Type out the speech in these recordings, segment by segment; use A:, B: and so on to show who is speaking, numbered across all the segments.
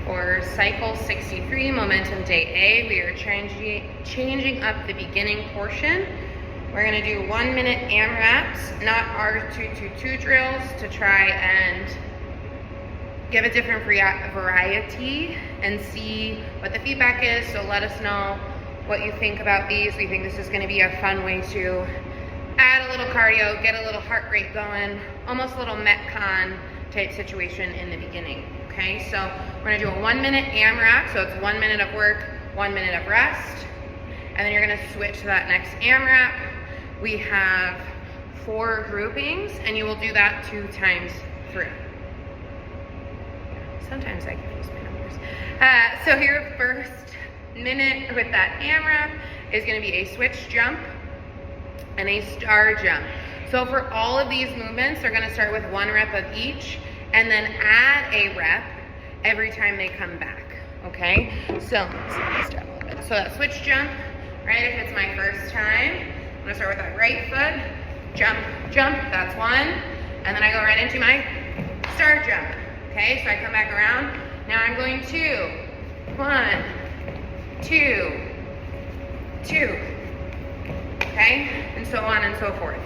A: for cycle 63, momentum day A. We are changing up the beginning portion. We're gonna do 1 minute AMRAPs, not our 2-2-2 drills, to try and give a different variety and see what the feedback is. So let us know what you think about these. We think this is gonna be a fun way to add a little cardio, get a little heart rate going, almost a little Metcon type situation in the beginning, okay? So we're gonna do a 1 minute AMRAP, so it's 1 minute of work, 1 minute of rest, and then you're gonna switch to that next AMRAP. We have 4 groupings, and you will do that 2 times through. Sometimes I confuse my numbers. So your first minute with that AMRAP is gonna be a switch jump and a star jump. So for all of these movements, they're gonna start with 1 rep of each and then add a rep every time they come back, okay? So let's see this down a little bit. So that switch jump, right, if it's my first time, I'm gonna start with that right foot, jump, jump, that's 1, and then I go right into my star jump, okay? So I come back around, now I'm going 2, 1, 2, 2, okay? And so on and so forth.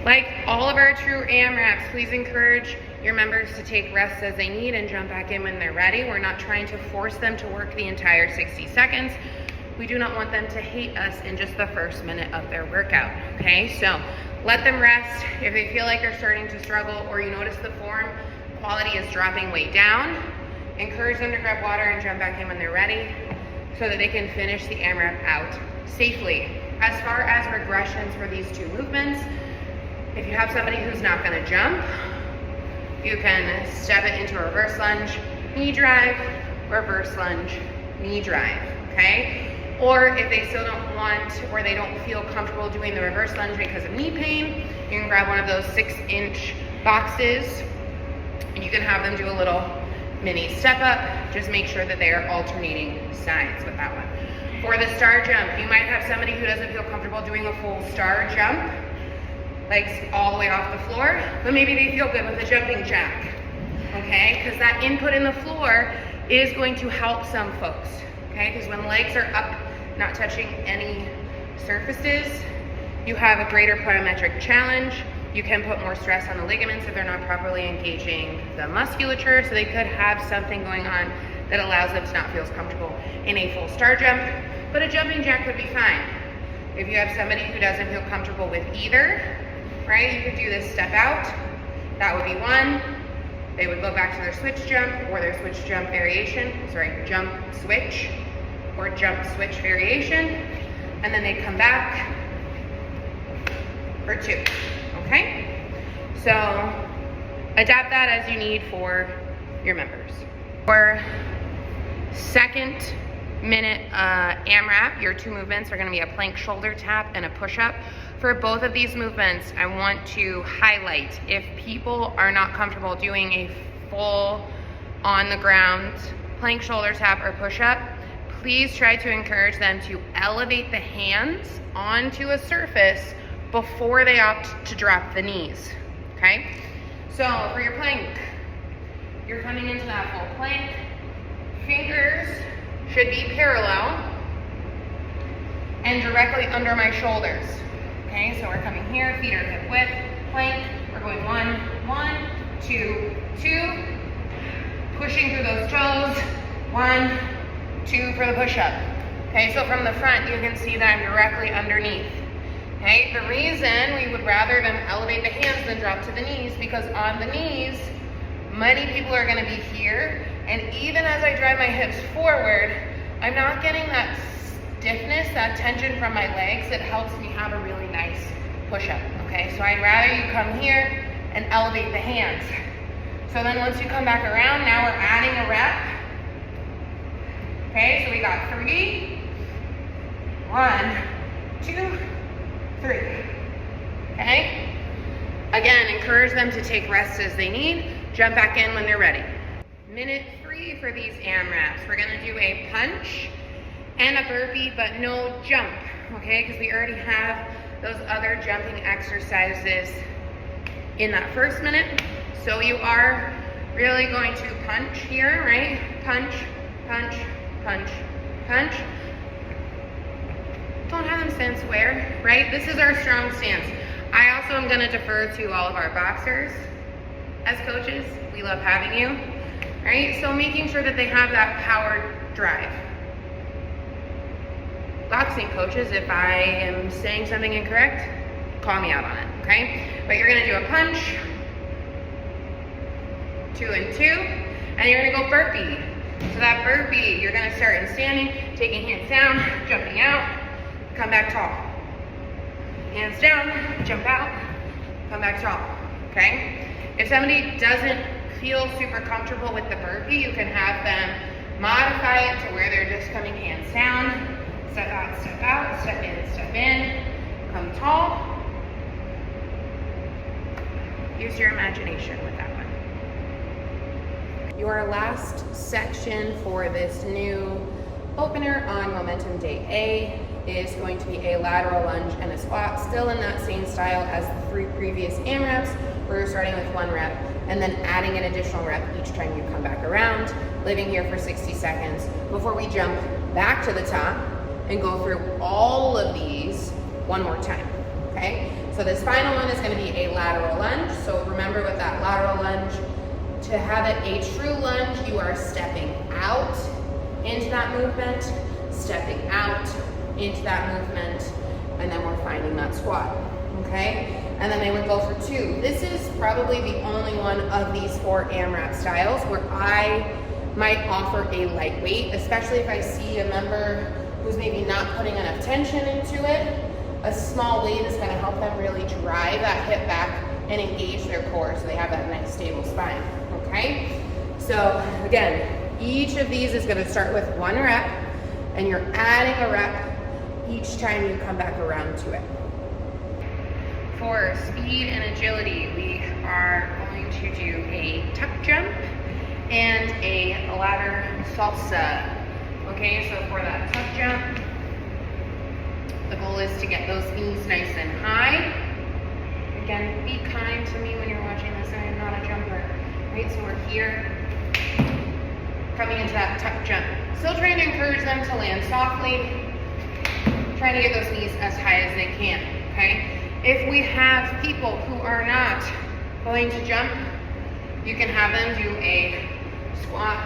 A: Like all of our true AMRAPs, please encourage your members to take rests as they need and jump back in when they're ready. We're not trying to force them to work the entire 60 seconds. We do not want them to hate us in just the first minute of their workout, okay? So let them rest. If they feel like they're starting to struggle or you notice the form quality is dropping way down, encourage them to grab water and jump back in when they're ready so that they can finish the AMRAP out safely. As far as regressions for these 2 movements, if you have somebody who's not gonna jump, you can step it into a reverse lunge, knee drive, reverse lunge, knee drive, okay? Or if they still don't want, or they don't feel comfortable doing the reverse lunge because of knee pain, you can grab one of those 6-inch boxes and you can have them do a little mini step up. Just make sure that they are alternating sides with that one. For the star jump, you might have somebody who doesn't feel comfortable doing a full star jump, legs all the way off the floor, but maybe they feel good with a jumping jack, okay? Because that input in the floor is going to help some folks, okay? Because when legs are up, not touching any surfaces, you have a greater plyometric challenge. You can put more stress on the ligaments if they're not properly engaging the musculature, so they could have something going on that allows them to not feel as comfortable in a full star jump, but a jumping jack could be fine. If you have somebody who doesn't feel comfortable with either, right, you could do this step out. That would be 1. They would go back to their switch jump or their switch jump variation, jump switch or jump switch variation, and then they come back for 2, okay? So adapt that as you need for your members. For second minute AMRAP, your 2 movements are gonna be a plank shoulder tap and a push-up. For both of these movements, I want to highlight, if people are not comfortable doing a full on the ground plank shoulder tap or push-up, please try to encourage them to elevate the hands onto a surface before they opt to drop the knees, okay? So for your plank, you're coming into that full plank. Fingers should be parallel and directly under my shoulders. Okay, so we're coming here, feet are hip width, plank. We're going 1, 1, 2, 2. Pushing through those toes. 1, 2 for the push-up. Okay, so from the front, you can see that I'm directly underneath. Okay, the reason we would rather them elevate the hands than drop to the knees, because on the knees, many people are gonna be here, and even as I drive my hips forward, I'm not getting that stiffness, that tension from my legs that helps me have a really nice push-up, okay? So I'd rather you come here and elevate the hands. So then once you come back around, now we're adding a rep. Okay, so we got 3, 1, 2, 3, okay? Again, encourage them to take rests as they need, jump back in when they're ready. Minute 3 for these AMRAPs. We're gonna do a punch and a burpee, but no jump, okay? Because we already have those other jumping exercises in that first minute. So you are really going to punch here, right? Punch, punch, punch. Don't have them stand square, right? This is our strong stance. I also am gonna defer to all of our boxers as coaches. We love having you, right? So making sure that they have that power drive. Boxing coaches, if I am saying something incorrect, call me out on it, okay? But you're gonna do a punch, 2 and 2, and you're gonna go burpee. So that burpee, you're gonna start in standing, taking hands down, jumping out, come back tall. Hands down, jump out, come back tall, okay? If somebody doesn't feel super comfortable with the burpee, you can have them modify it to where they're just coming hands down, step out, step in, come tall. Use your imagination with that one. Your last section for this new opener on Momentum Day A is going to be a lateral lunge and a squat, still in that same style as the 3 previous AMRAPs. We're starting with 1 rep and then adding an additional rep each time you come back around, living here for 60 seconds before we jump back to the top and go through all of these one more time, okay? So this final one is gonna be a lateral lunge. So remember with that lateral lunge, to have it a true lunge, you are stepping out into that movement, stepping out into that movement, and then we're finding that squat, okay? And then they would go for 2. This is probably the only one of these 4 AMRAP styles where I might offer a lightweight, especially if I see a member who's maybe not putting enough tension into it. A small weight is gonna help them really drive that hip back and engage their core so they have that nice stable spine, okay? So again, each of these is gonna start with 1 rep, and you're adding a rep each time you come back around to it. For speed and agility, we are going to do a tuck jump and a ladder salsa. Okay, so for that tuck jump, the goal is to get those knees nice and high. Again, be kind to me when you're watching this. I am not a jumper, right? So we're here, coming into that tuck jump. Still trying to encourage them to land softly, trying to get those knees as high as they can, okay? If we have people who are not going to jump, you can have them do a squat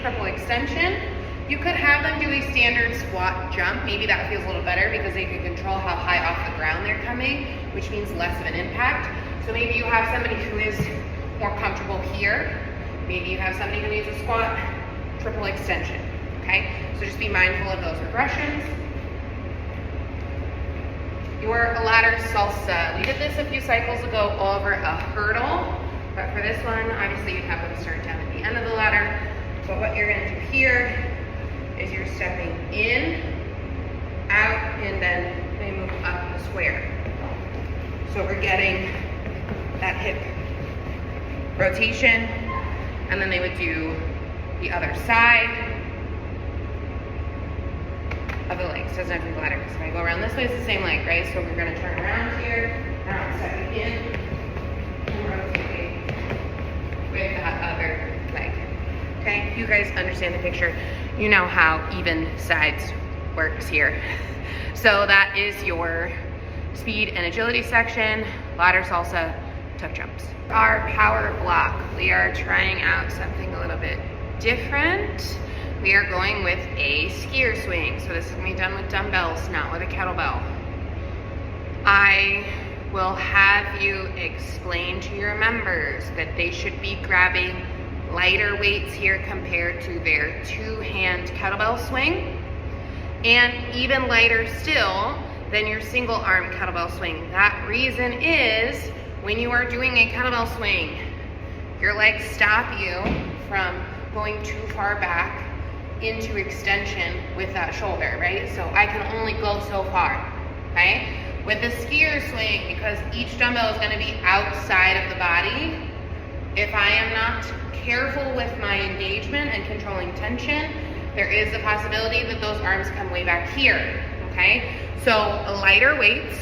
A: triple extension. You could have them do a standard squat jump. Maybe that feels a little better because they can control how high off the ground they're coming, which means less of an impact. So maybe you have somebody who is more comfortable here. Maybe you have somebody who needs a squat triple extension, okay? So just be mindful of those regressions. Your ladder salsa. We did this a few cycles ago over a hurdle, but for this one, obviously you'd have them start down at the end of the ladder. So what you're gonna do here is you're stepping in, out, and then they move up the square. So we're getting that hip rotation, and then they would do the other side of the legs. Doesn't have to be ladder, because if I go around this way, it's the same leg, right? So we're gonna turn around here, now I'm stepping in, and rotating with that other leg. Okay, you guys understand the picture. You know how even sides works here. So that is your speed and agility section, ladder salsa, tuck jumps. Our power block, we are trying out something a little bit different. We are going with a skier swing. So this is gonna be done with dumbbells, not with a kettlebell. I will have you explain to your members that they should be grabbing lighter weights here compared to their 2-hand kettlebell swing, and even lighter still than your single arm kettlebell swing. That reason is when you are doing a kettlebell swing, your legs stop you from going too far back into extension with that shoulder, right? So I can only go so far, okay? With the skier swing, because each dumbbell is gonna be outside of the body, if I am not careful with my engagement and controlling tension, there is the possibility that those arms come way back here, okay? So lighter weights.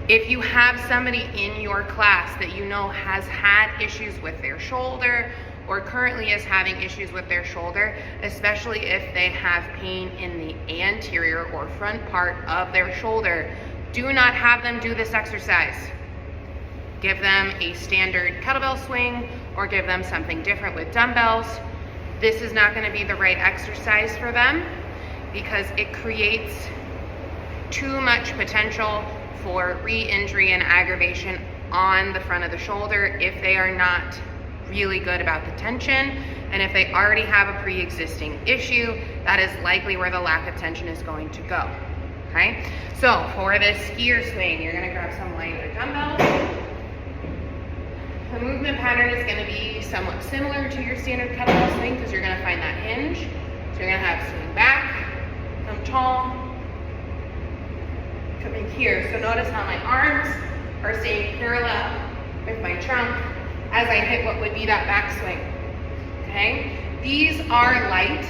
A: If you have somebody in your class that you know has had issues with their shoulder or currently is having issues with their shoulder, especially if they have pain in the anterior or front part of their shoulder, do not have them do this exercise. Give them a standard kettlebell swing or give them something different with dumbbells. This is not going to be the right exercise for them because it creates too much potential for re-injury and aggravation on the front of the shoulder if they are not really good about the tension, and if they already have a pre-existing issue, that is likely where the lack of tension is going to go. Okay, so for this skier swing, you're going to grab some lighter dumbbells. The movement pattern is going to be somewhat similar to your standard kettlebell swing because you're going to find that hinge. So you're going to have swing back, come tall, coming here. So notice how my arms are staying parallel with my trunk as I hit what would be that backswing. Okay? These are light.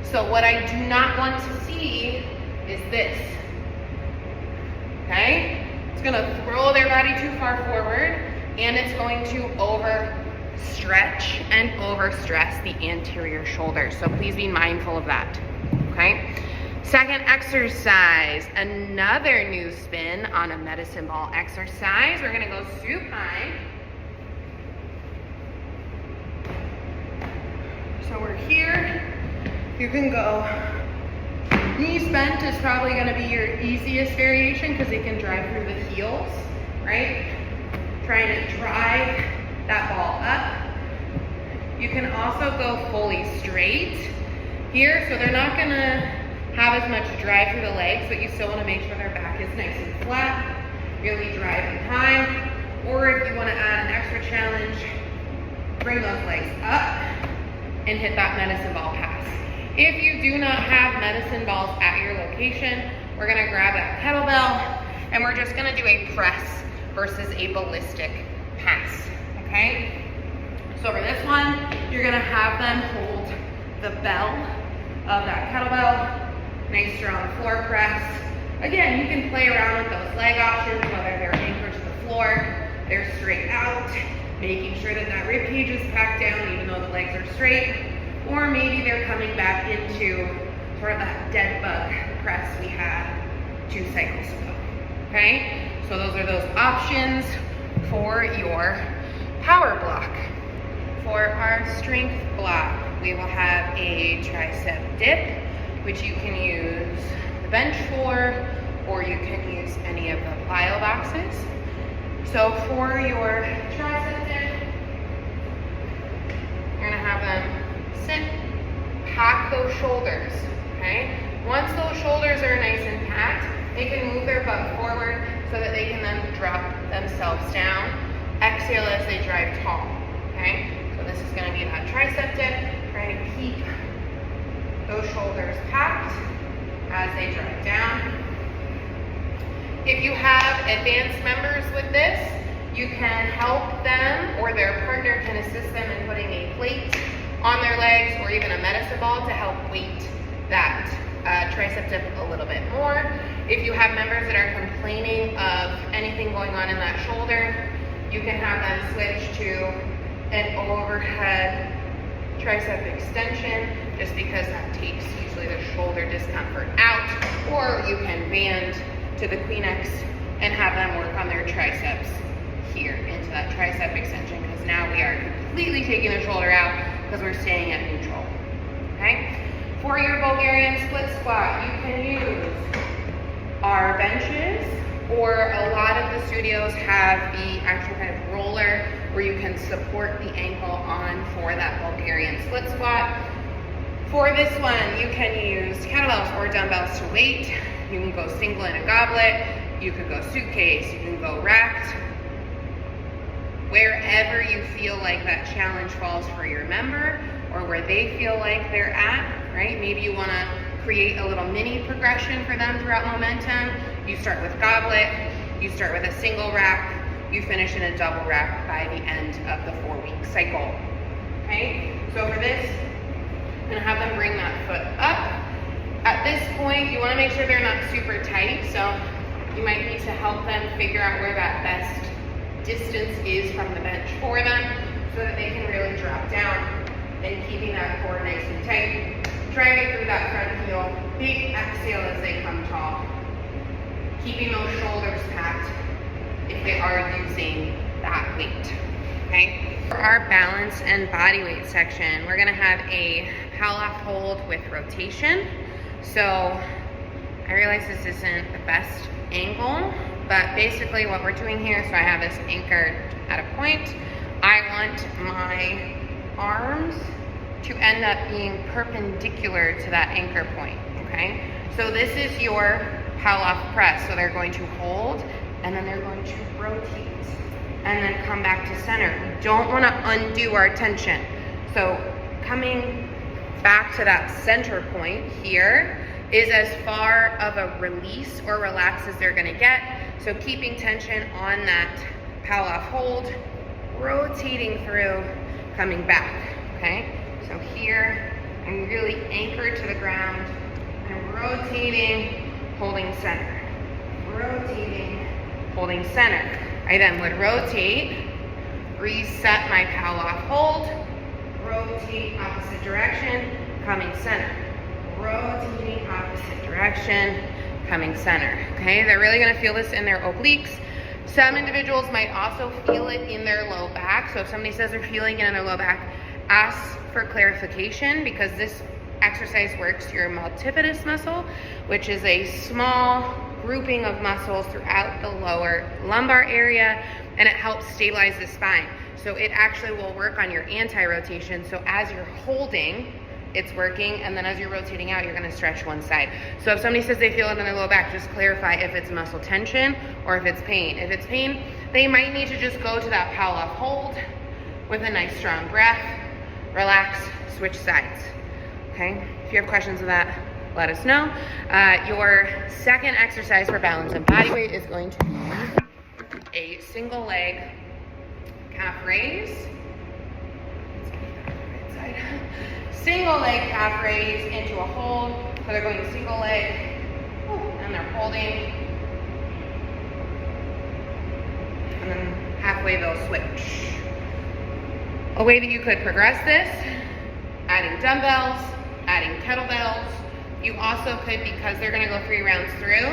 A: So what I do not want to see is this. Okay? It's going to throw their body too far forward, and it's going to overstretch and overstress the anterior shoulder. So please be mindful of that. Okay? Second exercise, another new spin on a medicine ball exercise. We're gonna go supine. So we're here. You can go, knees bent is probably gonna be your easiest variation because it can drive through the heels, right? Trying to drive that ball up. You can also go fully straight here, so they're not gonna have as much drive through the legs, but you still want to make sure their back is nice and flat, really driving high. Or if you want to add an extra challenge, bring those legs up and hit that medicine ball pass. If you do not have medicine balls at your location, we're going to grab that kettlebell and we're just going to do a press versus a ballistic pass, okay? So for this one, you're going to have them hold the bell of that kettlebell. Nice strong floor press. Again, you can play around with those leg options, whether they're anchored to the floor, they're straight out, making sure that that rib cage is packed down even though the legs are straight, or maybe they're coming back into sort of that dead bug press we had 2 cycles ago. Okay? So those are those options for your power block. For our strength block, we will have a tricep dip, which you can use the bench for, or you can use any of the plyo boxes. So for your tricep dip, you're gonna have them sit, pack those shoulders, okay? Once those shoulders are nice and packed, they can move their butt forward so that they can then drop themselves down. Exhale as they drive tall, okay? So this is gonna be that tricep dip, trying to keep those shoulders packed as they drive down. If you have advanced members with this, you can help them or their partner can assist them in putting a plate on their legs or even a medicine ball to help weight that tricep dip a little bit more. If you have members that are complaining of anything going on in that shoulder, you can have them switch to an overhead tricep extension, just because that takes usually the shoulder discomfort out, or you can band to the Kleenex and have them work on their triceps here into that tricep extension, because now we are completely taking the shoulder out because we're staying at neutral. Okay? For your Bulgarian split squat, you can use our benches, or a lot of the studios have the actual kind of roller where you can support the ankle on for that Bulgarian split squat. For this one, you can use kettlebells or dumbbells to weight. You can go single in a goblet, you could go suitcase, you can go racked. Wherever you feel like that challenge falls for your member, or where they feel like they're at, right? Maybe you wanna create a little mini progression for them throughout momentum. You start with goblet, you start with a single rack, you finish in a double rack by the end of the 4-week cycle, okay? So for this, I'm gonna have them bring that foot up. At this point, you wanna make sure they're not super tight, so you might need to help them figure out where that best distance is from the bench for them. so that they can really drop down and keeping that core nice and tight. Driving through that front heel. Big exhale as they come tall. Keeping those shoulders packed if they are using that weight, okay? For our balance and body weight section, we're gonna have a Pallof hold with rotation. So I realize this isn't the best angle, but basically what we're doing here, so I have this anchored at a point. I want my arms to end up being perpendicular to that anchor point, okay? So this is your Pallof press. So they're going to hold, and then they're going to rotate, and then come back to center. We don't want to undo our tension. So coming back to that center point here is as far of a release or relax as they're gonna get. So keeping tension on that Pallof hold, rotating through, coming back, okay? So here, I'm really anchored to the ground. I'm rotating, holding center. Rotating, holding center. I then would rotate, reset my Pallof hold, rotate opposite direction, coming center. Rotating opposite direction, coming center. Okay, they're really gonna feel this in their obliques. Some individuals might also feel it in their low back. So if somebody says they're feeling it in their low back, ask for clarification, because this exercise works your multifidus muscle, which is a small grouping of muscles throughout the lower lumbar area, and it helps stabilize the spine. So it actually will work on your anti-rotation. So as you're holding, it's working, and then as you're rotating out, you're gonna stretch one side. So if somebody says they feel it in their low back, just clarify if it's muscle tension or if it's pain. If it's pain, they might need to just go to that Pallof hold with a nice strong breath, relax, switch sides, okay? If you have questions of that, let us know. Your second exercise for balance and body weight is going to be a single leg calf raise. Single leg calf raise into a hold. So they're going single leg, and they're holding. And then halfway they'll switch. A way that you could progress this, adding dumbbells, adding kettlebells. You also could, because they're gonna go 3 rounds through,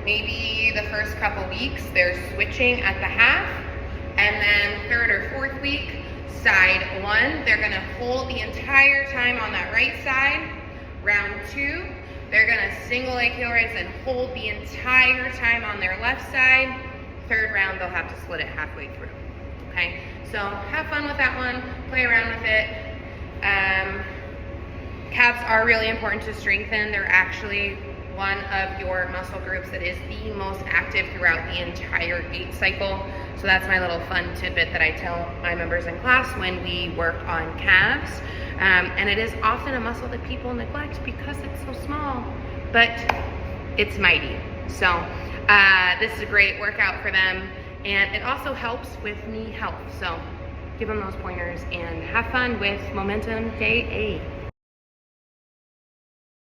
A: maybe the first couple weeks they're switching at the half, and then 3rd or 4th week, side 1, they're gonna hold the entire time on that right side. Round 2, they're gonna single leg heel raise and hold the entire time on their left side. 3rd round, they'll have to split it halfway through, okay? So have fun with that one, play around with it. Calves are really important to strengthen. They're actually one of your muscle groups that is the most active throughout the entire gait cycle. So that's my little fun tidbit that I tell my members in class when we work on calves. And it is often a muscle that people neglect because it's so small, but it's mighty. So this is a great workout for them. And it also helps with knee health. So give them those pointers and have fun with Momentum Day 8.